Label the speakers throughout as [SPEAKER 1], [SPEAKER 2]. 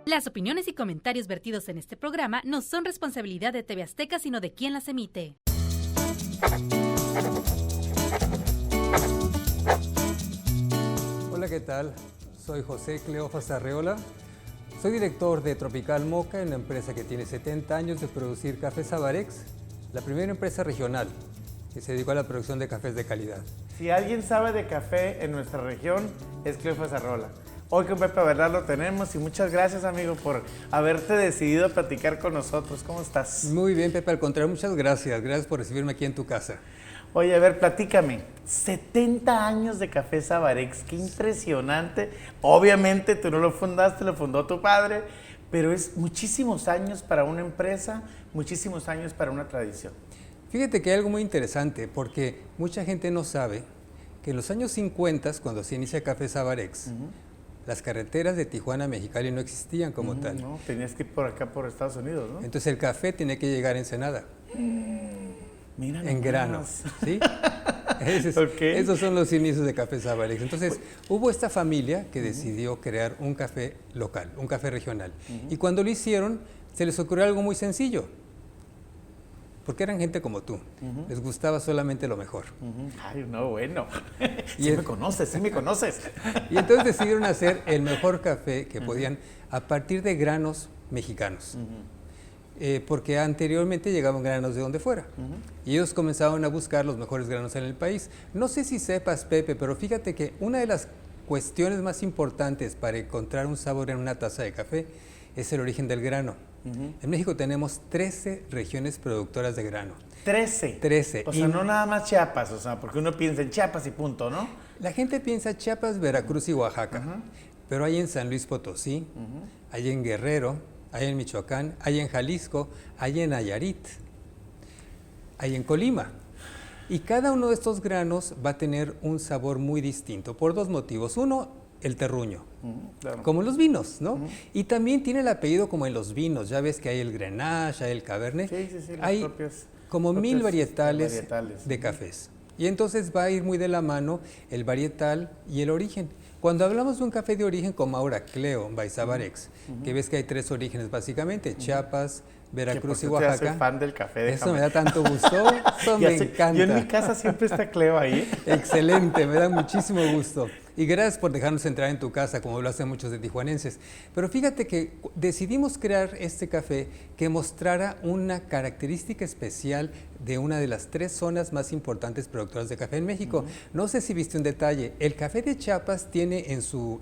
[SPEAKER 1] Las opiniones y comentarios vertidos en este programa no son responsabilidad de TV Azteca, sino de quien las emite.
[SPEAKER 2] Hola, ¿qué tal? Soy José Cleófas Arreola. Soy director de Tropical Mocha, una empresa que tiene 70 años de producir café Sabarex, la primera empresa regional que se dedicó a la producción de cafés de calidad.
[SPEAKER 3] Si alguien sabe de café en nuestra región, es Cleófas Arreola. Hoy con Pepe Bernal lo tenemos y muchas gracias, amigo, por haberte decidido a platicar con nosotros. ¿Cómo estás?
[SPEAKER 2] Muy bien, Pepe, al contrario, muchas gracias. Gracias por recibirme aquí en tu casa.
[SPEAKER 3] Oye, a ver, platícame. 70 años de Café Sabarex, qué impresionante. Obviamente tú no lo fundaste, lo fundó tu padre, pero es muchísimos años para una empresa, muchísimos años para una tradición.
[SPEAKER 2] Fíjate que hay algo muy interesante, porque mucha gente no sabe que en los años 50, cuando se inicia Café Sabarex, las carreteras de Tijuana a Mexicali no existían como tal.
[SPEAKER 3] No, tenías que ir por acá, por Estados Unidos, ¿no?
[SPEAKER 2] Entonces el café tenía que llegar a Ensenada.
[SPEAKER 3] Mira
[SPEAKER 2] En grano, ¿sí?
[SPEAKER 3] Okay.
[SPEAKER 2] Esos son los inicios de Café Sabarex. Entonces, hubo esta familia que decidió crear un café local, un café regional. Y cuando lo hicieron, se les ocurrió algo muy sencillo. Porque eran gente como tú. Les gustaba solamente lo mejor.
[SPEAKER 3] Ay, no, bueno.
[SPEAKER 2] Y
[SPEAKER 3] Sí me conoces, sí me conoces.
[SPEAKER 2] Y entonces decidieron hacer el mejor café que podían a partir de granos mexicanos. Porque anteriormente llegaban granos de donde fuera. Y ellos comenzaron a buscar los mejores granos en el país. No sé si sepas, Pepe, pero fíjate que una de las cuestiones más importantes para encontrar un sabor en una taza de café es el origen del grano. En México tenemos 13 regiones productoras de grano.
[SPEAKER 3] 13.
[SPEAKER 2] 13.
[SPEAKER 3] O sea, no nada más Chiapas, o sea, porque uno piensa en Chiapas y punto, ¿no?
[SPEAKER 2] La gente piensa Chiapas, Veracruz y Oaxaca. Pero hay en San Luis Potosí, hay en Guerrero, hay en Michoacán, hay en Jalisco, hay en Nayarit, hay en Colima. Y cada uno de estos granos va a tener un sabor muy distinto por dos motivos. Uno, el terruño, claro, como los vinos, ¿no? Y también tiene el apellido como en los vinos. Ya ves que hay el Grenache, hay el Cabernet.
[SPEAKER 3] Sí,
[SPEAKER 2] hay como 1000 varietales de cafés. Y entonces va a ir muy de la mano el varietal y el origen. Cuando hablamos de un café de origen como ahora Cleo by Sabarex, que ves que hay 3 orígenes básicamente, Chiapas, Veracruz y Oaxaca.
[SPEAKER 3] Soy fan del café.
[SPEAKER 2] Eso me da tanto gusto, eso me encanta.
[SPEAKER 3] Yo en mi casa siempre está Cleo ahí.
[SPEAKER 2] Excelente, me da muchísimo gusto. Y gracias por dejarnos entrar en tu casa, como lo hacen muchos de tijuanenses. Pero fíjate que decidimos crear este café que mostrara una característica especial de una de las 3 zonas más importantes productoras de café en México. No sé si viste un detalle, el café de Chiapas tiene en su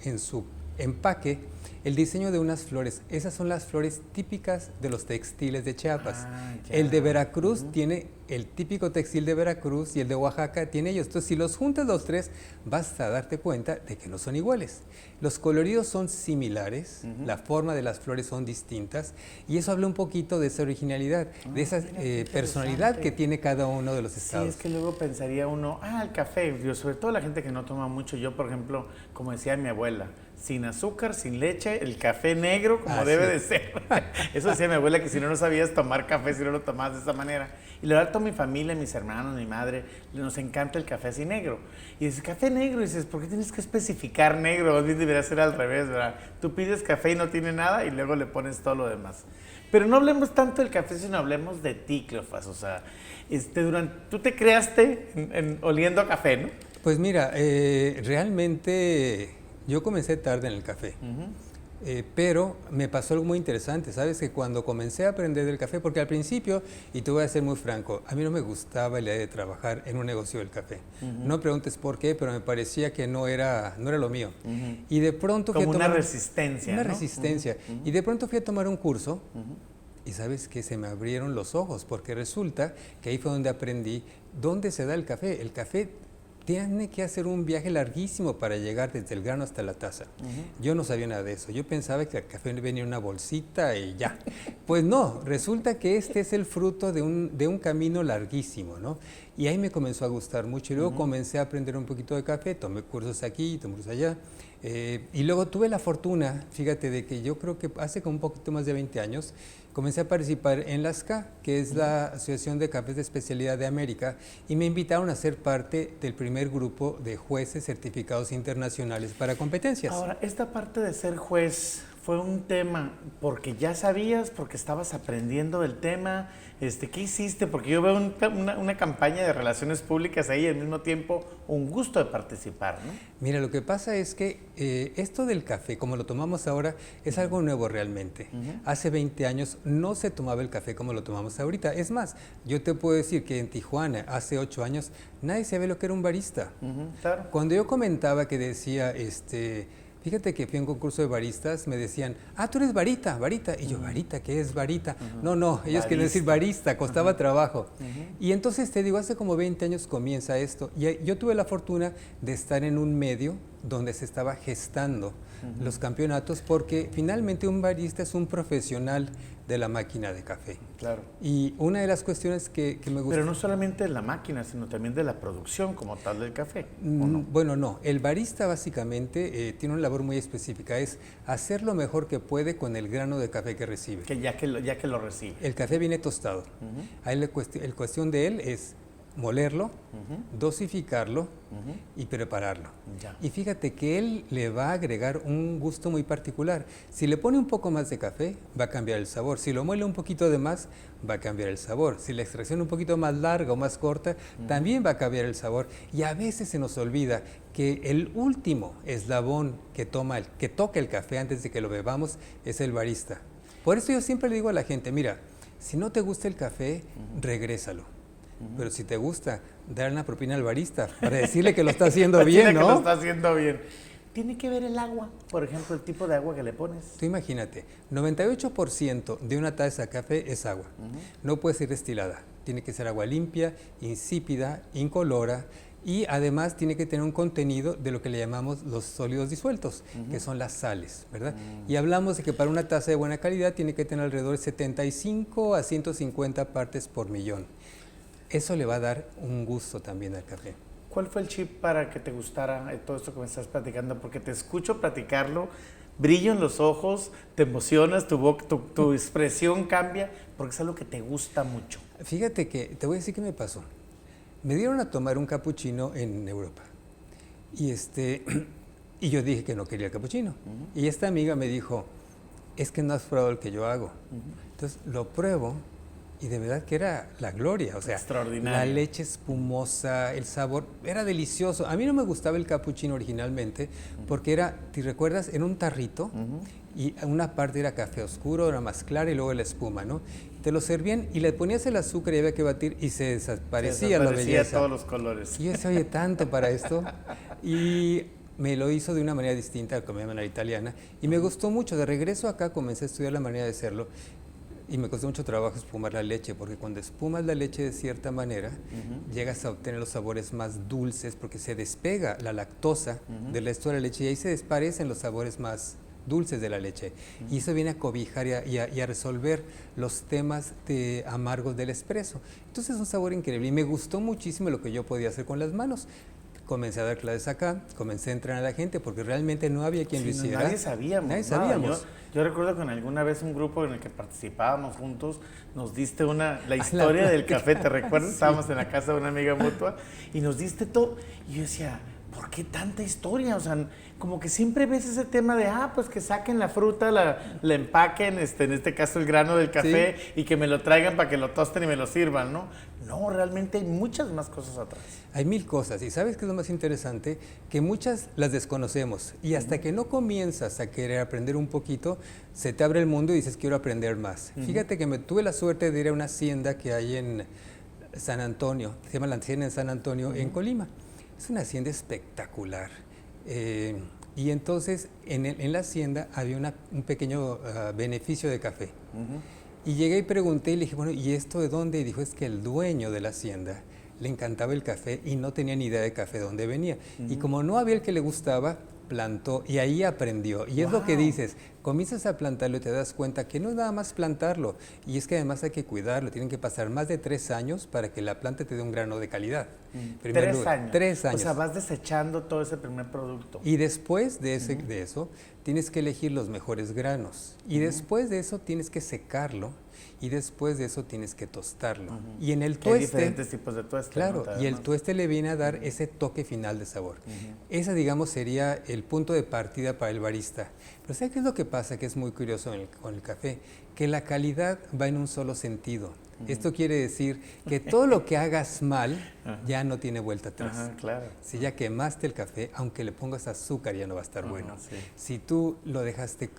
[SPEAKER 2] empaque el diseño de unas flores. Esas son las flores típicas de los textiles de Chiapas. El de Veracruz tiene el típico textil de Veracruz y el de Oaxaca tiene ellos. Entonces, si los juntas los 3, vas a darte cuenta de que no son iguales. Los coloridos son similares, la forma de las flores son distintas y eso habla un poquito de esa originalidad, de esa personalidad que tiene cada uno de los estados.
[SPEAKER 3] Sí, es que luego pensaría uno, el café, sobre todo la gente que no toma mucho. Yo, por ejemplo, como decía mi abuela, sin azúcar, sin leche, el café negro como debe de ser. Eso decía mi abuela, que si no, no sabías tomar café, si no lo tomabas de esa manera. Y la verdad, toda mi familia, mis hermanos, mi madre, nos encanta el café así negro. Y dices, café negro, y dices, ¿por qué tienes que especificar negro? Más bien debería ser al revés, ¿verdad? Tú pides café y no tiene nada y luego le pones todo lo demás. Pero no hablemos tanto del café, sino hablemos de ti, Cleófas. O sea, tú te creaste oliendo a café, ¿no?
[SPEAKER 2] Pues mira, realmente yo comencé tarde en el café, pero me pasó algo muy interesante, ¿sabes? Que cuando comencé a aprender del café, porque al principio, y te voy a ser muy franco, a mí no me gustaba la idea de trabajar en un negocio del café. No me preguntes por qué, pero me parecía que no era lo mío. Y de pronto
[SPEAKER 3] como una resistencia,
[SPEAKER 2] Una resistencia. Y de pronto fui a tomar un curso, y sabes que se me abrieron los ojos, porque resulta que ahí fue donde aprendí dónde se da el café. El café tiene que hacer un viaje larguísimo para llegar desde el grano hasta la taza. Yo no sabía nada de eso. Yo pensaba que el café venía en una bolsita y ya. Pues no, resulta que este es el fruto de un camino larguísimo, ¿no? Y ahí me comenzó a gustar mucho. Y luego comencé a aprender un poquito de café. Tomé cursos aquí, tomé cursos allá. Y luego tuve la fortuna, fíjate, de que yo creo que hace como un poquito más de 20 años, comencé a participar en la ASCA, que es la Asociación de Cafés de Especialidad de América, y me invitaron a ser parte del primer grupo de jueces certificados internacionales para competencias.
[SPEAKER 3] Ahora, esta parte de ser juez fue un tema porque ya sabías, porque estabas aprendiendo del tema? ¿Qué hiciste? Porque yo veo una campaña de relaciones públicas ahí y al mismo tiempo un gusto de participar, ¿no?
[SPEAKER 2] Mira, lo que pasa es que esto del café, como lo tomamos ahora, es algo nuevo realmente. Hace 20 años no se tomaba el café como lo tomamos ahorita. Es más, yo te puedo decir que en Tijuana, hace 8 años, nadie sabía lo que era un barista.
[SPEAKER 3] Claro.
[SPEAKER 2] Cuando yo comentaba que decía, fíjate que fui a un concurso de baristas, me decían, tú eres varita. Y yo, ¿varita? ¿Qué es varita? No, ellos querían decir barista, costaba trabajo. Y entonces te digo, hace como 20 años comienza esto. Y yo tuve la fortuna de estar en un medio donde se estaba gestando los campeonatos, porque finalmente un barista es un profesional de la máquina de café.
[SPEAKER 3] Claro.
[SPEAKER 2] Y una de las cuestiones que me gusta...
[SPEAKER 3] Pero no solamente de la máquina, sino también de la producción como tal del café, ¿o no?
[SPEAKER 2] Bueno, no. El barista básicamente tiene una labor muy específica, es hacer lo mejor que puede con el grano de café que recibe.
[SPEAKER 3] Ya que lo recibe.
[SPEAKER 2] El café viene tostado. Ahí la cuestión de él es molerlo, dosificarlo y prepararlo.
[SPEAKER 3] Ya.
[SPEAKER 2] Y fíjate que él le va a agregar un gusto muy particular. Si le pone un poco más de café, va a cambiar el sabor. Si lo muele un poquito de más, va a cambiar el sabor. Si la extracción un poquito más larga o más corta, también va a cambiar el sabor. Y a veces se nos olvida que el último eslabón que toca el café antes de que lo bebamos es el barista. Por eso yo siempre le digo a la gente, mira, si no te gusta el café, regrésalo. Pero si te gusta, dar una propina al barista para decirle que lo está haciendo bien, ¿no?
[SPEAKER 3] Que lo está haciendo bien. ¿Tiene que ver el agua? Por ejemplo, el tipo de agua que le pones.
[SPEAKER 2] Tú imagínate, 98% de una taza de café es agua. No puede ser destilada. Tiene que ser agua limpia, insípida, incolora, y además tiene que tener un contenido de lo que le llamamos los sólidos disueltos, que son las sales, ¿verdad? Y hablamos de que para una taza de buena calidad tiene que tener alrededor de 75 a 150 partes por millón. Eso le va a dar un gusto también al café.
[SPEAKER 3] ¿Cuál fue el chip para que te gustara todo esto que me estás platicando? Porque te escucho platicarlo, brillo en los ojos, te emocionas, tu expresión cambia, porque es algo que te gusta mucho.
[SPEAKER 2] Fíjate que, te voy a decir qué me pasó. Me dieron a tomar un capuchino en Europa. Y yo dije que no quería el capuchino. Y esta amiga me dijo, es que no has probado el que yo hago. Entonces lo pruebo. Y de verdad que era la gloria, o sea, la leche espumosa, el sabor, era delicioso. A mí no me gustaba el capuchino originalmente porque era, ¿te recuerdas? En un tarrito y una parte era café oscuro, era más clara y luego la espuma, ¿no? Te lo servían y le ponías el azúcar y había que batir y se desaparecía la belleza.
[SPEAKER 3] Todos los colores.
[SPEAKER 2] Y yo decía, oye, tanto para esto. Y me lo hizo de una manera distinta, como de manera italiana, y me gustó mucho. De regreso acá comencé a estudiar la manera de hacerlo. Y me costó mucho trabajo espumar la leche, porque cuando espumas la leche de cierta manera, llegas a obtener los sabores más dulces, porque se despega la lactosa del resto de la leche y ahí se desparecen los sabores más dulces de la leche. Y eso viene a cobijar y a resolver los temas amargos del espresso. Entonces es un sabor increíble y me gustó muchísimo lo que yo podía hacer con las manos. Comencé a dar clases acá, comencé a entrenar a la gente porque realmente no había quien lo hiciera.
[SPEAKER 3] Nadie sabíamos. Yo recuerdo que en alguna vez un grupo en el que participábamos juntos nos diste la historia del café, ¿te recuerdas? Sí. Estábamos en la casa de una amiga mutua y nos diste todo. Y yo decía, ¿por qué tanta historia? O sea, como que siempre ves ese tema de, pues que saquen la fruta, la empaquen, en este caso el grano del café, sí, y que me lo traigan para que lo tosten y me lo sirvan, ¿no? No, realmente hay muchas más cosas atrás.
[SPEAKER 2] Hay 1000 cosas. ¿Y sabes qué es lo más interesante? Que muchas las desconocemos. Y hasta que no comienzas a querer aprender un poquito, se te abre el mundo y dices, quiero aprender más. Fíjate que tuve la suerte de ir a una hacienda que hay en San Antonio, se llama la Hacienda en San Antonio, en Colima. Es una hacienda espectacular. Y entonces en la hacienda había un pequeño beneficio de café. Y llegué y pregunté y le dije, bueno, ¿y esto de dónde? Y dijo, es que el dueño de la hacienda le encantaba el café y no tenía ni idea de café de dónde venía. Y como no había el que le gustaba, plantó y ahí aprendió. Y es lo que dices, comienzas a plantarlo y te das cuenta que no es nada más plantarlo. Y es que además hay que cuidarlo. Tienen que pasar más de 3 años para que la planta te dé un grano de calidad.
[SPEAKER 3] 3 años.
[SPEAKER 2] 3 años.
[SPEAKER 3] O sea, vas desechando todo ese primer producto.
[SPEAKER 2] Y después de eso, tienes que elegir los mejores granos. Y después de eso tienes que secarlo y después de eso tienes que tostarlo.
[SPEAKER 3] Ujú.
[SPEAKER 2] Y en el
[SPEAKER 3] Que hay
[SPEAKER 2] tueste,
[SPEAKER 3] diferentes tipos de tueste.
[SPEAKER 2] claro,
[SPEAKER 3] ¿no?
[SPEAKER 2] y el tueste le viene a dar ese toque final de sabor. Ese, digamos, sería el punto de partida para el barista. Pero ¿sabes qué es lo que pasa? Que es muy curioso con el café, que la calidad va en un solo sentido. Esto quiere decir que todo lo que hagas mal ya no tiene vuelta atrás.
[SPEAKER 3] Ajá, claro.
[SPEAKER 2] Si ya quemaste el café, aunque le pongas azúcar ya no va a estar bueno.
[SPEAKER 3] Sí.
[SPEAKER 2] Si tú lo dejaste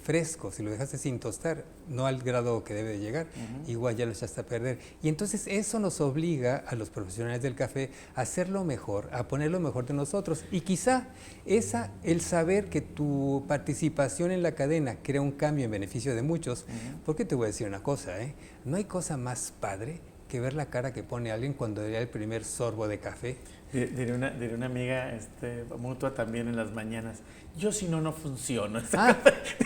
[SPEAKER 2] fresco, si lo dejaste sin tostar, no al grado que debe de llegar, igual ya lo echaste a perder. Y entonces eso nos obliga a los profesionales del café a hacerlo mejor, a poner lo mejor de nosotros. Y quizá el saber que tu participación en la cadena crea un cambio en beneficio de muchos, porque te voy a decir una cosa, no hay cosa más padre que ver la cara que pone alguien cuando da el primer sorbo de café.
[SPEAKER 3] Diré una amiga mutua también en las mañanas. Yo si no funciono.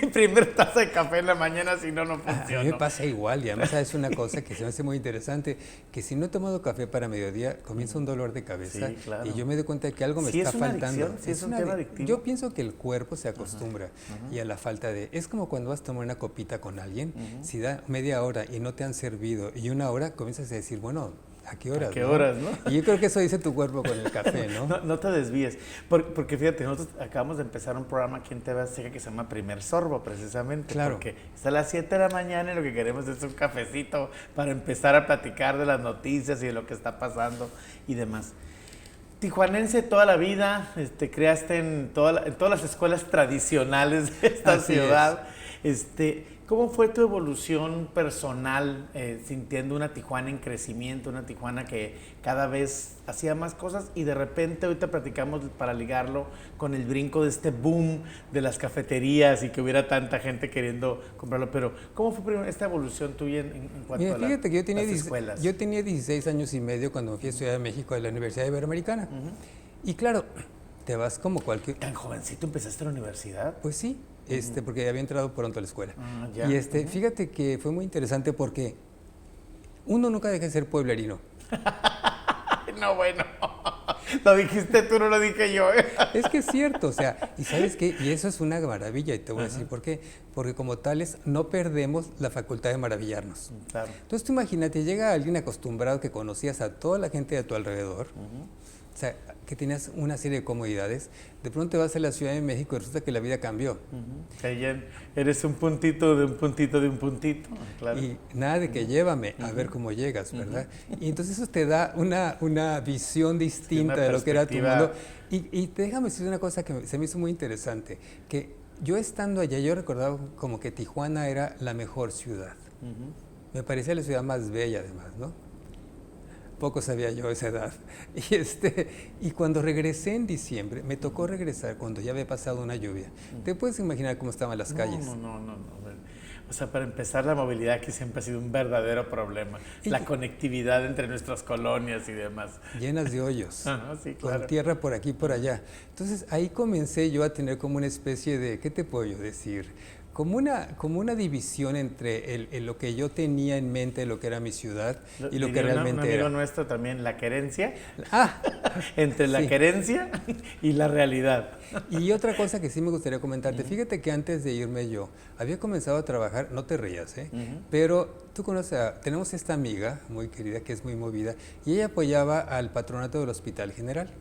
[SPEAKER 3] Mi primer taza de café en la mañana, si no funciona.
[SPEAKER 2] A mí me pasa igual, y además es una cosa que se me hace muy interesante, que si no he tomado café para mediodía, comienza un dolor de cabeza,
[SPEAKER 3] sí, claro.
[SPEAKER 2] y yo me doy cuenta de que algo me está faltando.
[SPEAKER 3] Adicción, sí, es un tema adictivo.
[SPEAKER 2] Yo pienso que el cuerpo se acostumbra y a la falta de... Es como cuando vas a tomar una copita con alguien, si da media hora y no te han servido, y una hora comienzas a decir, bueno... ¿A qué horas?
[SPEAKER 3] ¿A qué horas, no?
[SPEAKER 2] Y yo creo que eso dice tu cuerpo con el café, ¿no?
[SPEAKER 3] No te desvíes. Porque fíjate, nosotros acabamos de empezar un programa aquí en TV Azteca que se llama Primer Sorbo, precisamente.
[SPEAKER 2] Claro.
[SPEAKER 3] Porque está a las 7 de la mañana y lo que queremos es un cafecito para empezar a platicar de las noticias y de lo que está pasando y demás. Tijuanense toda la vida, creaste en todas las escuelas tradicionales de esta ciudad. ¿Cómo fue tu evolución personal sintiendo una Tijuana en crecimiento, una Tijuana que cada vez hacía más cosas y de repente ahorita platicamos para ligarlo con el brinco de este boom de las cafeterías y que hubiera tanta gente queriendo comprarlo? Pero ¿cómo fue esta evolución tuya en cuanto a
[SPEAKER 2] fíjate que
[SPEAKER 3] las escuelas?
[SPEAKER 2] Yo tenía 16 años y medio cuando me fui a Ciudad de México de la Universidad Iberoamericana. Y claro, te vas como cualquier...
[SPEAKER 3] ¿Tan jovencito empezaste la universidad?
[SPEAKER 2] Pues sí. Porque había entrado pronto a la escuela.
[SPEAKER 3] Ya.
[SPEAKER 2] Y fíjate que fue muy interesante porque uno nunca deja de ser pueblerino.
[SPEAKER 3] No, bueno, lo dijiste tú, no lo dije yo.
[SPEAKER 2] Es que es cierto, o sea, y ¿sabes qué? Y eso es una maravilla, y te voy a decir por qué. Porque como tales no perdemos la facultad de maravillarnos.
[SPEAKER 3] Claro.
[SPEAKER 2] Entonces tú imagínate, llega alguien acostumbrado que conocías a toda la gente de tu alrededor, o sea, que tenías una serie de comodidades, de pronto vas a la Ciudad de México y resulta que la vida cambió.
[SPEAKER 3] Eres un puntito de un puntito de un puntito. Claro.
[SPEAKER 2] Y nada de que llévame a ver cómo llegas, ¿verdad? Y entonces eso te da una visión distinta de lo que era tu mundo. Y déjame decir una cosa que se me hizo muy interesante, que yo estando allá, yo recordaba como que Tijuana era la mejor ciudad. Me parecía la ciudad más bella además, ¿no? Poco sabía yo esa edad. Y cuando regresé en diciembre, me tocó regresar cuando ya había pasado una lluvia. ¿Te puedes imaginar cómo estaban las calles?
[SPEAKER 3] No. O sea, para empezar, la movilidad aquí siempre ha sido un verdadero problema. La conectividad entre nuestras colonias y demás.
[SPEAKER 2] Llenas de hoyos,
[SPEAKER 3] sí, claro.
[SPEAKER 2] con tierra por aquí y por allá. Entonces ahí comencé yo a tener como una especie de, ¿qué te puedo yo decir? Como una división entre lo que yo tenía en mente, lo que era mi ciudad y lo que realmente era.
[SPEAKER 3] Un amigo nuestro también, la querencia.
[SPEAKER 2] Ah,
[SPEAKER 3] entre la querencia y la realidad.
[SPEAKER 2] Y otra cosa que sí me gustaría comentarte, fíjate que antes de irme yo, había comenzado a trabajar, no te rías, pero tú conoces, tenemos esta amiga muy querida que es muy movida y ella apoyaba al patronato del Hospital General.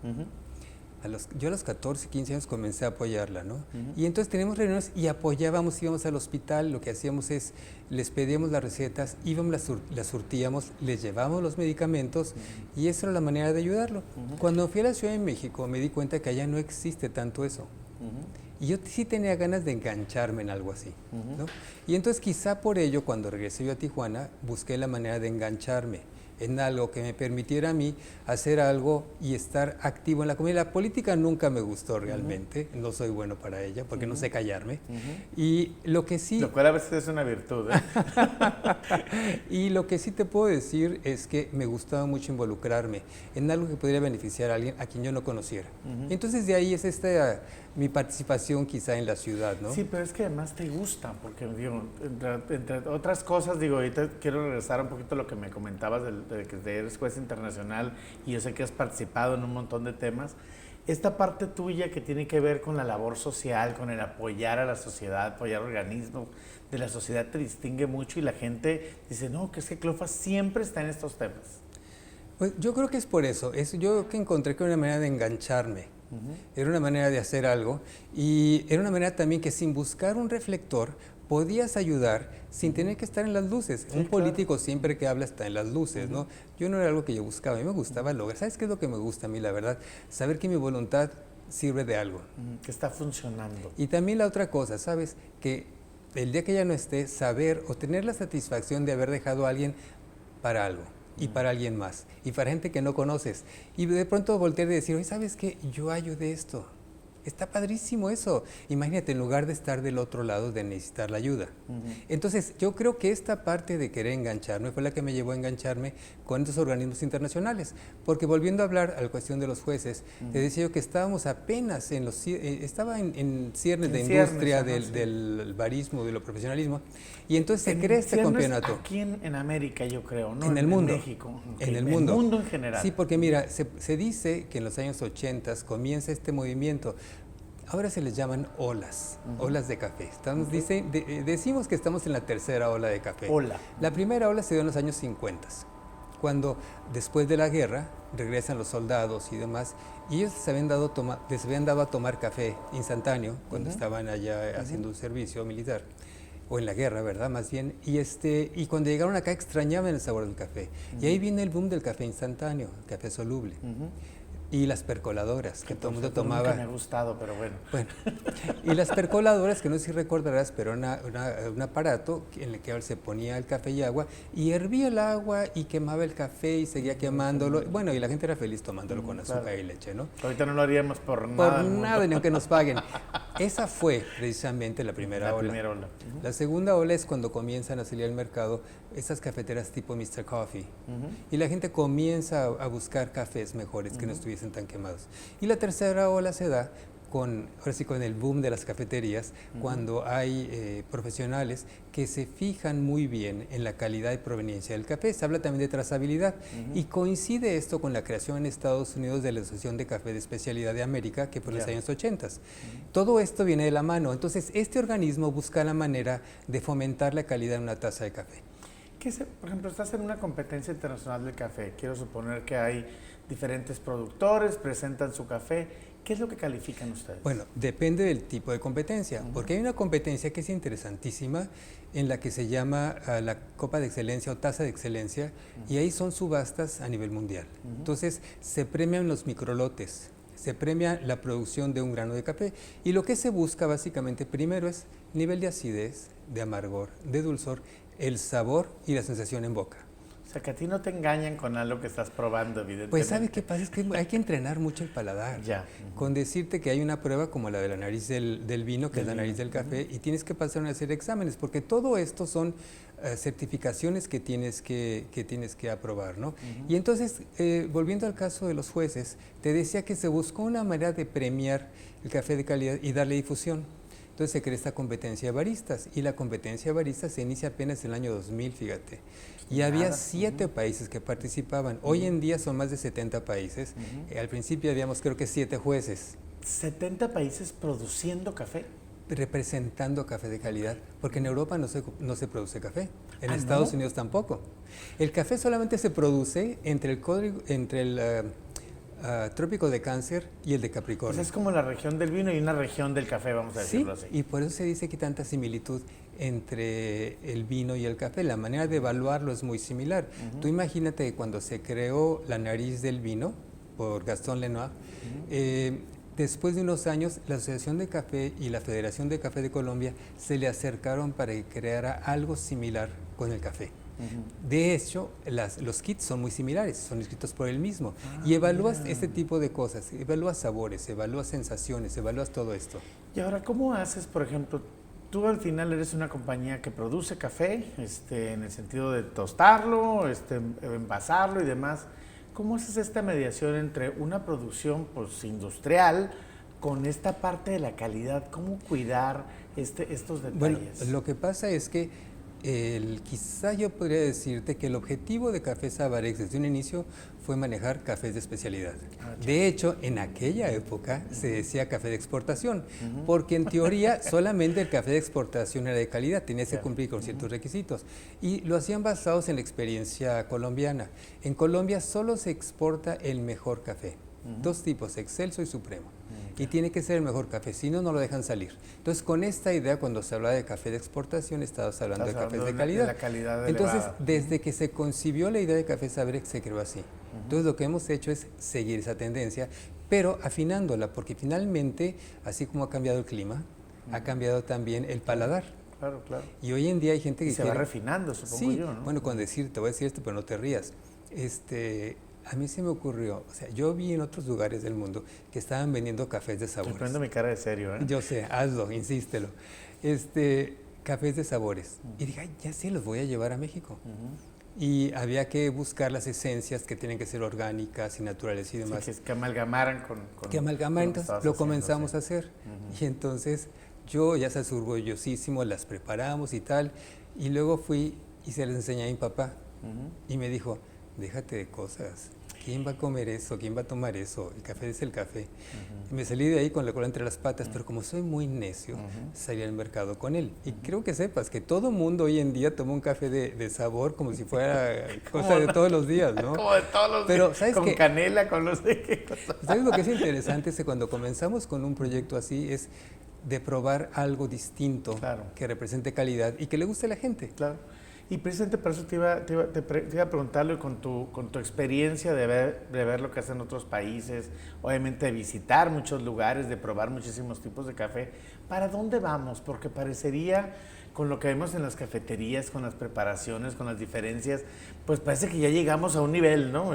[SPEAKER 2] Yo a los 14, 15 años comencé a apoyarla, ¿no? Y entonces teníamos reuniones y apoyábamos, íbamos al hospital, lo que hacíamos es, les pedíamos las recetas, íbamos, las surtíamos, les llevábamos los medicamentos y esa era la manera de ayudarlo. Cuando fui a la Ciudad de México me di cuenta que allá no existe tanto eso. Y yo sí tenía ganas de engancharme en algo así, ¿no? Y entonces quizá por ello, cuando regresé yo a Tijuana, busqué la manera de engancharme en algo que me permitiera a mí hacer algo y estar activo en la comunidad. La política nunca me gustó realmente, no soy bueno para ella porque no sé callarme. Y lo que sí...
[SPEAKER 3] Lo cual a veces es una virtud,
[SPEAKER 2] Y lo que sí te puedo decir es que me gustaba mucho involucrarme en algo que podría beneficiar a alguien a quien yo no conociera. Entonces de ahí es mi participación quizá en la ciudad, ¿no?
[SPEAKER 3] Sí, pero es que además te gusta, porque digo, entre otras cosas, digo, ahorita quiero regresar un poquito a lo que me comentabas de que eres juez internacional y yo sé que has participado en un montón de temas. Esta parte tuya que tiene que ver con la labor social, con el apoyar a la sociedad, apoyar organismos de la sociedad, te distingue mucho y la gente dice, no, que es que Clofa siempre está en estos temas.
[SPEAKER 2] Pues yo creo que es por eso. Yo que encontré que era una manera de engancharme. Era una manera de hacer algo y era una manera también que sin buscar un reflector podías ayudar sin tener que estar en las luces.
[SPEAKER 3] Sí,
[SPEAKER 2] un político
[SPEAKER 3] claro.
[SPEAKER 2] siempre que habla está en las luces, ¿no? Yo no era algo que yo buscaba, a mí me gustaba lograr. ¿Sabes qué es lo que me gusta a mí, la verdad? Saber que mi voluntad sirve de algo.
[SPEAKER 3] Que está funcionando.
[SPEAKER 2] Y también la otra cosa, ¿sabes? Que el día que ya no esté, saber o tener la satisfacción de haber dejado a alguien para algo. Y para alguien más, y para gente que no conoces. Y de pronto voltear y decir, oye, ¿sabes qué? Yo ayudé esto. Está padrísimo eso. Imagínate, en lugar de estar del otro lado, de necesitar la ayuda. Entonces, yo creo que esta parte de querer engancharme fue la que me llevó a engancharme con estos organismos internacionales. Porque volviendo a hablar a la cuestión de los jueces, te decía yo que estábamos apenas en los... estaba en ciernes de industria del barismo, de lo profesionalismo. Y entonces se crea este campeonato.
[SPEAKER 3] Aquí en América, yo creo, ¿no?
[SPEAKER 2] En el mundo.
[SPEAKER 3] En México.
[SPEAKER 2] En el mundo.
[SPEAKER 3] En el mundo en general.
[SPEAKER 2] Sí, porque mira, se dice que en los años 80 comienza este movimiento. Ahora se les llaman olas, olas de café. Decimos que estamos en la tercera ola de café. La primera ola se dio en los años 50, cuando después de la guerra regresan los soldados y demás, y ellos les habían dado a tomar café instantáneo cuando estaban allá haciendo un servicio militar, o en la guerra, ¿verdad? Más bien, y cuando llegaron acá extrañaban el sabor del café. Y ahí viene el boom del café instantáneo, el café soluble. Y las percoladoras, que todo el mundo tomaba.
[SPEAKER 3] Nunca me ha gustado, pero bueno.
[SPEAKER 2] Y las percoladoras, que no sé si recordarás, pero era un aparato en el que se ponía el café y agua, y hervía el agua y quemaba el café y seguía quemándolo. Bueno, y la gente era feliz tomándolo con azúcar y leche, ¿no?
[SPEAKER 3] Ahorita no lo haríamos por nada.
[SPEAKER 2] Por nada, ni aunque nos paguen. Esa fue precisamente la primera ola. La segunda ola es cuando comienzan a salir al mercado esas cafeteras tipo Mr. Coffee. Y la gente comienza a buscar cafés mejores que no estuviesen tan quemados. Y la tercera ola se da con el boom de las cafeterías, cuando hay profesionales que se fijan muy bien en la calidad y proveniencia del café. Se habla también de trazabilidad y coincide esto con la creación en Estados Unidos de la Asociación de Café de Especialidad de América, que fue en los años 80. Todo esto viene de la mano. Entonces, este organismo busca la manera de fomentar la calidad en una taza de café.
[SPEAKER 3] Por ejemplo, estás en una competencia internacional de café. Quiero suponer que hay diferentes productores, presentan su café. ¿Qué es lo que califican ustedes?
[SPEAKER 2] Bueno, depende del tipo de competencia, porque hay una competencia que es interesantísima, en la que se llama la Copa de Excelencia o Taza de Excelencia, y ahí son subastas a nivel mundial. Entonces, se premian los microlotes, se premia la producción de un grano de café, y lo que se busca básicamente primero es nivel de acidez, de amargor, de dulzor, el sabor y la sensación en boca.
[SPEAKER 3] O sea, que a ti no te engañan con algo que estás probando, evidentemente.
[SPEAKER 2] Pues, ¿sabe qué pasa? Es que hay que entrenar mucho el paladar.
[SPEAKER 3] Ya.
[SPEAKER 2] Con decirte que hay una prueba como la de la nariz del vino, que es la nariz del café, y tienes que pasar una serie de exámenes, porque todo esto son certificaciones que tienes que aprobar, ¿no? Y entonces, volviendo al caso de los jueces, te decía que se buscó una manera de premiar el café de calidad y darle difusión. Entonces se crea esta competencia de baristas, y la competencia de baristas se inicia apenas en el año 2000, fíjate. Y había 7 países que participaban. Hoy en día son más de 70 países. Al principio habíamos, creo que 7 jueces.
[SPEAKER 3] ¿70 países produciendo café?
[SPEAKER 2] Representando café de calidad, porque en Europa no se produce café, en Estados Unidos tampoco. El café solamente se produce entre el Trópico de Cáncer y el de Capricornio.
[SPEAKER 3] Pues es como la región del vino y una región del café, vamos a decirlo así.
[SPEAKER 2] Y por eso se dice que hay tanta similitud entre el vino y el café. La manera de evaluarlo es muy similar. Tú imagínate que cuando se creó la nariz del vino por Gastón Lenoir, después de unos años, la Asociación de Café y la Federación de Café de Colombia se le acercaron para que creara algo similar con el café. De hecho, los kits son muy similares, son escritos por él mismo. Y evalúas este tipo de cosas, evalúas sabores, evalúas sensaciones, evalúas todo esto.
[SPEAKER 3] Y ahora, ¿cómo haces, por ejemplo, tú al final eres una compañía que produce café, en el sentido de tostarlo, envasarlo y demás? ¿Cómo haces esta mediación entre una producción industrial con esta parte de la calidad? ¿Cómo cuidar estos detalles?
[SPEAKER 2] Bueno, lo que pasa es que Quizá yo podría decirte que el objetivo de Café Sabarex desde un inicio fue manejar cafés de especialidad. De hecho, en aquella época se decía café de exportación, porque en teoría solamente el café de exportación era de calidad, tenía que cumplir con ciertos requisitos. Y lo hacían basados en la experiencia colombiana. En Colombia solo se exporta el mejor café. Dos tipos, Excelso y Supremo. Y tiene que ser el mejor café, si no, no lo dejan salir. Entonces, con esta idea, cuando se habla de café de exportación, estabas hablando de cafés de calidad.
[SPEAKER 3] De la calidad
[SPEAKER 2] Entonces,
[SPEAKER 3] elevada.
[SPEAKER 2] desde que se concibió la idea de Café Sabarex, se creó así. Entonces, lo que hemos hecho es seguir esa tendencia, pero afinándola, porque finalmente, así como ha cambiado el clima, ha cambiado también el paladar.
[SPEAKER 3] Claro, claro.
[SPEAKER 2] Y hoy en día hay gente que
[SPEAKER 3] se va refinando, supongo yo, ¿no?
[SPEAKER 2] Bueno, te voy a decir esto, pero no te rías. A mí se me ocurrió, o sea, yo vi en otros lugares del mundo que estaban vendiendo cafés de sabores.
[SPEAKER 3] Estoy poniendo mi cara de serio, ¿eh?
[SPEAKER 2] Yo sé, hazlo, insístelo. Cafés de sabores. Y dije, ay, ya sé, los voy a llevar a México. Y había que buscar las esencias que tienen que ser orgánicas y naturales y demás.
[SPEAKER 3] Sí, que amalgamaran con
[SPEAKER 2] que amalgamaran,
[SPEAKER 3] con
[SPEAKER 2] entonces lo comenzamos a hacer. Y entonces yo, ya sabes, orgullosísimo, las preparamos y tal. Y luego fui y se les enseñé a mi papá. Y me dijo, déjate de cosas. ¿Quién va a comer eso? ¿Quién va a tomar eso? El café es el café. Y me salí de ahí con la cola entre las patas, pero como soy muy necio, salí al mercado con él. Y creo que sepas que todo mundo hoy en día toma un café de sabor como si fuera cosa de todos los días, ¿no?
[SPEAKER 3] Como de todos los
[SPEAKER 2] pero,
[SPEAKER 3] días,
[SPEAKER 2] ¿sabes
[SPEAKER 3] con
[SPEAKER 2] qué?
[SPEAKER 3] canela, con no sé qué cosa.
[SPEAKER 2] ¿Sabes lo que es interesante? Es que cuando comenzamos con un proyecto así es de probar algo distinto, que represente calidad y que le guste a la gente.
[SPEAKER 3] Claro. Y precisamente por eso te iba a preguntarlo con tu experiencia de ver lo que hacen otros países, obviamente de visitar muchos lugares, de probar muchísimos tipos de café. ¿Para dónde vamos? Porque parecería, con lo que vemos en las cafeterías, con las preparaciones, con las diferencias, pues parece que ya llegamos a un nivel, ¿no?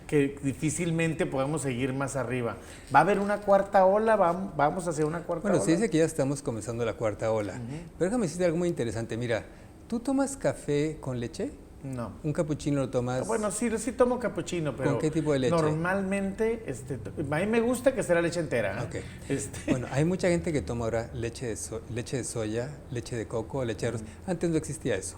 [SPEAKER 3] Que difícilmente podemos seguir más arriba. ¿Va a haber una cuarta ola? ¿Vamos hacia una cuarta ola?
[SPEAKER 2] Bueno, se dice que ya estamos comenzando la cuarta ola. Pero déjame decirte algo muy interesante. Mira, ¿tú tomas café con leche?
[SPEAKER 3] No.
[SPEAKER 2] ¿Un capuchino lo tomas?
[SPEAKER 3] Bueno, sí tomo capuchino, pero...
[SPEAKER 2] ¿Con qué tipo de leche?
[SPEAKER 3] Normalmente, a mí me gusta que sea la leche entera.
[SPEAKER 2] Okay. Bueno, hay mucha gente que toma ahora leche de soya, leche de coco, leche de arroz. Antes no existía eso.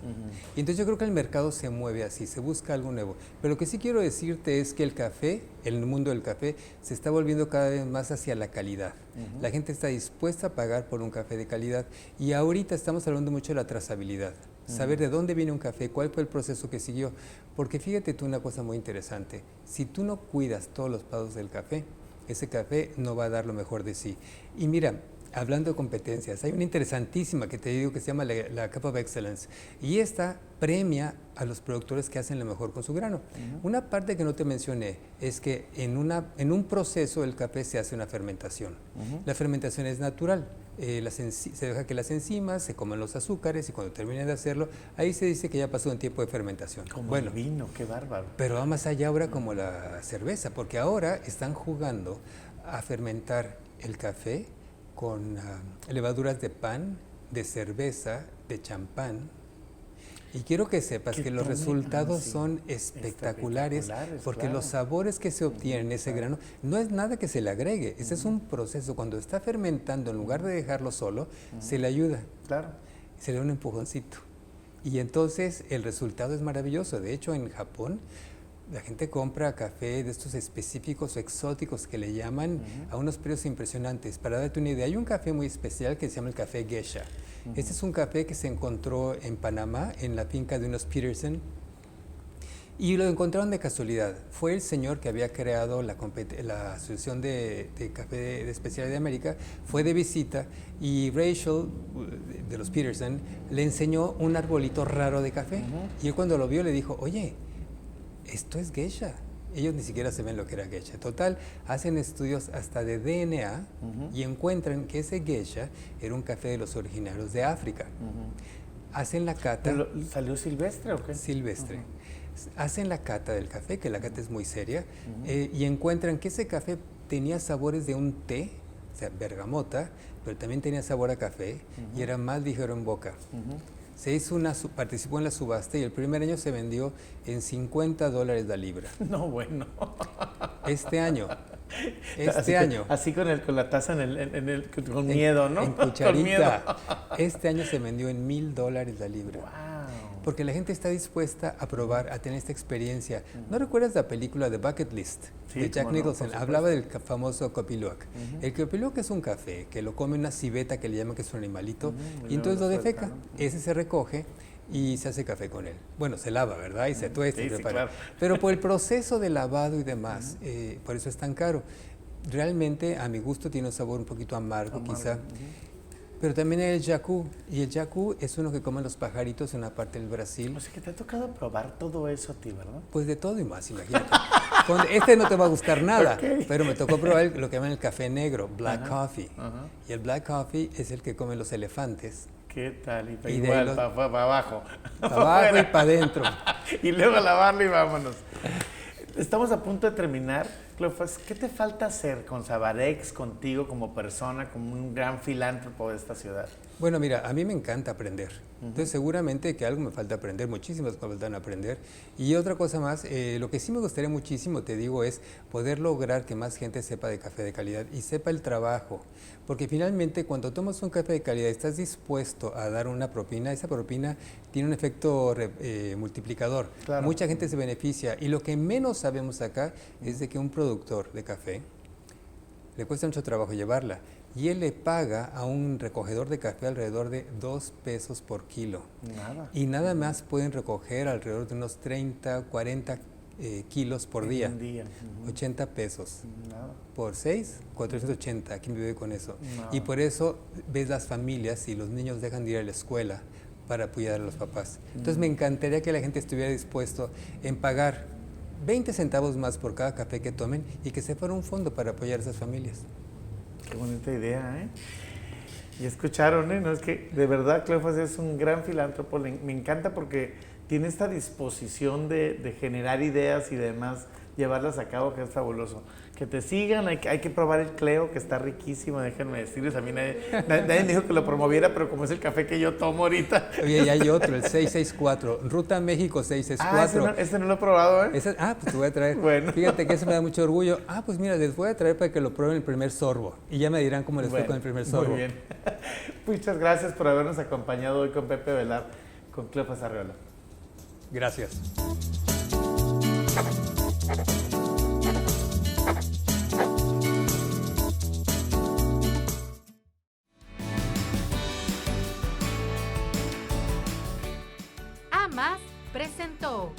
[SPEAKER 2] Y entonces yo creo que el mercado se mueve así, se busca algo nuevo. Pero lo que sí quiero decirte es que el café, el mundo del café, se está volviendo cada vez más hacia la calidad. La gente está dispuesta a pagar por un café de calidad. Y ahorita estamos hablando mucho de la trazabilidad. Saber de dónde viene un café, cuál fue el proceso que siguió. Porque fíjate tú una cosa muy interesante. Si tú no cuidas todos los pasos del café, ese café no va a dar lo mejor de sí. Y mira, hablando de competencias, hay una interesantísima que te digo que se llama la Cup of Excellence. Y esta premia a los productores que hacen lo mejor con su grano. Una parte que no te mencioné es que en un proceso del café se hace una fermentación. La fermentación es natural. Se deja que las enzimas se coman los azúcares y cuando terminen de hacerlo, ahí se dice que ya pasó un tiempo de fermentación.
[SPEAKER 3] Como el vino, qué bárbaro.
[SPEAKER 2] Pero va más allá ahora como la cerveza, porque ahora están jugando a fermentar el café con levaduras de pan, de cerveza, de champán. Y quiero que sepas que los resultados son espectaculares porque los sabores que se obtienen en ese grano no es nada que se le agregue, ese es un proceso. Cuando está fermentando, en lugar de dejarlo solo, se le ayuda, se le da un empujoncito. Y entonces el resultado es maravilloso. De hecho, en Japón, la gente compra café de estos específicos o exóticos que le llaman a unos precios impresionantes. Para darte una idea, hay un café muy especial que se llama el café Geisha. Este es un café que se encontró en Panamá, en la finca de unos Peterson, y lo encontraron de casualidad. Fue el señor que había creado la Asociación de Café de Especialidad de América, fue de visita y Rachel, de los Peterson, le enseñó un arbolito raro de café. Y él cuando lo vio le dijo, oye, esto es geisha. Ellos ni siquiera saben lo que era geisha. Total, hacen estudios hasta de DNA y encuentran que ese geisha era un café de los originarios de África. Hacen la cata.
[SPEAKER 3] ¿Pero salió silvestre o qué?
[SPEAKER 2] Silvestre. Hacen la cata del café, que la cata es muy seria, y encuentran que ese café tenía sabores de un té, o sea, bergamota, pero también tenía sabor a café y era más ligero en boca. Participó en la subasta y el primer año se vendió en $50 la libra.
[SPEAKER 3] No, bueno.
[SPEAKER 2] Este año.
[SPEAKER 3] Así con la taza con miedo, ¿no?
[SPEAKER 2] En cucharita. Este año se vendió en $1,000 la libra.
[SPEAKER 3] Wow.
[SPEAKER 2] porque la gente está dispuesta a probar, a tener esta experiencia. ¿No recuerdas la película The Bucket List?
[SPEAKER 3] Sí,
[SPEAKER 2] de Jack
[SPEAKER 3] cómo no,
[SPEAKER 2] Nicholson?
[SPEAKER 3] por
[SPEAKER 2] Hablaba
[SPEAKER 3] supuesto.
[SPEAKER 2] del famoso copiloc. El copiloc es un café que lo come una civeta que le llaman que es un animalito, y entonces lo
[SPEAKER 3] suelta,
[SPEAKER 2] defeca.
[SPEAKER 3] ¿no?
[SPEAKER 2] Ese se recoge y se hace café con él. Bueno, se lava, ¿verdad? Y se tuesta y
[SPEAKER 3] Sí, sí,
[SPEAKER 2] prepara.
[SPEAKER 3] claro.
[SPEAKER 2] Pero por el proceso de lavado y demás, por eso es tan caro. Realmente, a mi gusto, tiene un sabor un poquito amargo, quizá. Pero también hay el yacú, y el yacú es uno que comen los pajaritos en una parte del Brasil.
[SPEAKER 3] O sea que te ha tocado probar todo eso a ti, ¿verdad?
[SPEAKER 2] Pues de todo y más, imagínate. Este no te va a gustar nada,
[SPEAKER 3] Ok.
[SPEAKER 2] pero me tocó probar lo que llaman el café negro, black coffee.
[SPEAKER 3] Ajá.
[SPEAKER 2] Y el black coffee es el que comen los elefantes.
[SPEAKER 3] ¿Qué tal? Y
[SPEAKER 2] Y de
[SPEAKER 3] igual,
[SPEAKER 2] los-
[SPEAKER 3] para abajo.
[SPEAKER 2] Para abajo y para adentro.
[SPEAKER 3] Y luego a lavarlo y vámonos. Estamos a punto de terminar. Cleofas, ¿qué te falta hacer con Sabarex, contigo como persona, como un gran filántropo de esta ciudad?
[SPEAKER 2] Bueno, mira, a mí me encanta aprender. Entonces, seguramente que algo me falta aprender, muchísimas cosas me faltan aprender. Y otra cosa más, lo que sí me gustaría muchísimo, te digo, es poder lograr que más gente sepa de café de calidad y sepa el trabajo. Porque finalmente, cuando tomas un café de calidad y estás dispuesto a dar una propina, esa propina tiene un efecto multiplicador.
[SPEAKER 3] Claro.
[SPEAKER 2] Mucha gente se beneficia. Y lo que menos sabemos acá es de que un productor de café le cuesta mucho trabajo llevarla. Y él le paga a un recogedor de café alrededor de 2 pesos por kilo.
[SPEAKER 3] Nada.
[SPEAKER 2] Y nada más pueden recoger alrededor de unos 30, 40 kilos por día.
[SPEAKER 3] Un día.
[SPEAKER 2] 80 pesos.
[SPEAKER 3] Nada.
[SPEAKER 2] Por 6, 480. ¿Quién vive con eso?
[SPEAKER 3] No.
[SPEAKER 2] Y por eso ves las familias y los niños dejan de ir a la escuela para apoyar a los papás. Entonces me encantaría que la gente estuviera dispuesto en pagar 20 centavos más por cada café que tomen y que se fuera un fondo para apoyar a esas familias.
[SPEAKER 3] Qué bonita idea, ¿eh? Y escucharon, ¿eh? No, es que de verdad Cleofas es un gran filántropo. Me encanta porque tiene esta disposición de generar ideas y demás, llevarlas a cabo, que es fabuloso. Que te sigan, hay que probar el Cleo, que está riquísimo, déjenme decirles. A mí nadie me dijo que lo promoviera, pero como es el café que yo tomo ahorita.
[SPEAKER 2] Oye, y hay otro, el 664, Ruta México
[SPEAKER 3] Ah,
[SPEAKER 2] 664.
[SPEAKER 3] ese no lo he probado, ¿eh?
[SPEAKER 2] Pues te voy a traer.
[SPEAKER 3] Bueno.
[SPEAKER 2] Fíjate que eso me da mucho orgullo. Pues mira, les voy a traer para que lo prueben el primer sorbo. Y ya me dirán cómo les fue
[SPEAKER 3] Bueno,
[SPEAKER 2] con el primer sorbo.
[SPEAKER 3] Muy bien. Muchas gracias por habernos acompañado hoy con Pepe Velar, con Cleofas Arreola.
[SPEAKER 2] Gracias.
[SPEAKER 1] AMAS presentó